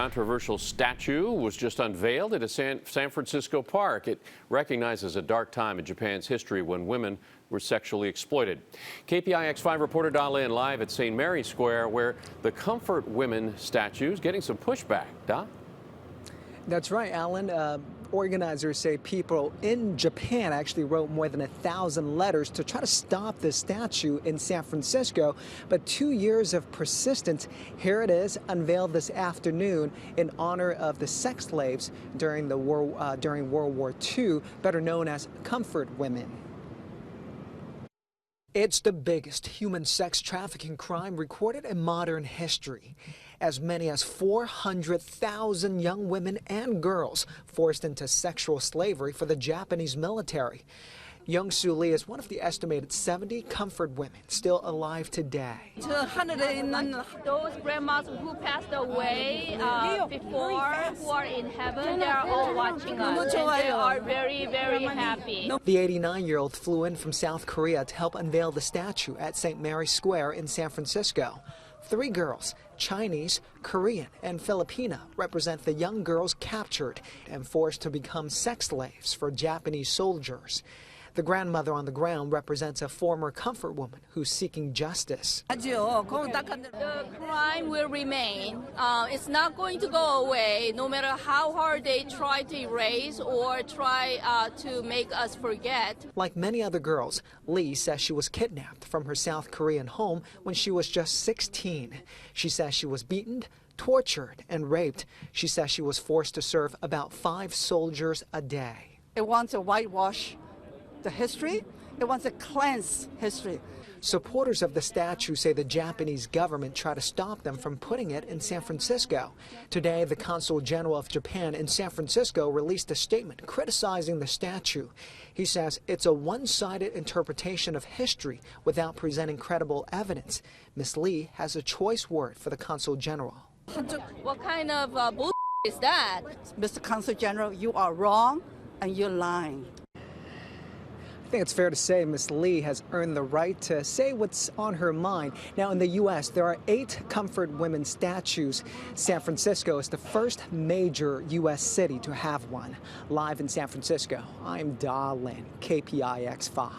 controversial statue was just unveiled at a San Francisco park. It recognizes a dark time in Japan's history when women were sexually exploited. KPIX5 reporter Da Lin live at St. Mary's Square, where the Comfort Women statue is getting some pushback. Da? That's right, Alan. Organizers say people in Japan actually wrote more than 1,000 letters to try to stop this statue in San Francisco. But 2 years of persistence, here it is, unveiled this afternoon in honor of the sex slaves during World War II, better known as Comfort Women. It's the biggest human sex trafficking crime recorded in modern history. As many as 400,000 young women and girls forced into sexual slavery for the Japanese military. Young Soo Lee is one of the estimated 70 Comfort Women still alive today. Those grandmas who passed away before, who are in heaven, they are all watching us, and they are very, very happy. The 89-year-old flew in from South Korea to help unveil the statue at St. Mary's Square in San Francisco. 3 girls, Chinese, Korean, and Filipina, represent the young girls captured and forced to become sex slaves for Japanese soldiers. The grandmother on the ground represents a former Comfort Woman who's seeking justice. The crime will remain. It's not going to go away, no matter how hard they try to erase or try to make us forget. Like many other girls, Lee says she was kidnapped from her South Korean home when she was just 16. She says she was beaten, tortured, and raped. She says she was forced to serve about 5 soldiers a day. It wants to whitewash the history. It wants to cleanse history. Supporters of the statue say the Japanese government tried to stop them from putting it in San Francisco. Today, the Consul General of Japan in San Francisco released a statement criticizing the statue. He says it's a one-sided interpretation of history without presenting credible evidence. Ms. Lee has a choice word for the Consul General. What kind of bullshit is that? Mr. Consul General, you are wrong and you're lying. I think it's fair to say Ms. Lee has earned the right to say what's on her mind. Now, in the U.S., there are 8 Comfort Women statues. San Francisco is the first major U.S. city to have one. Live in San Francisco, I'm Da Lin, KPIX5.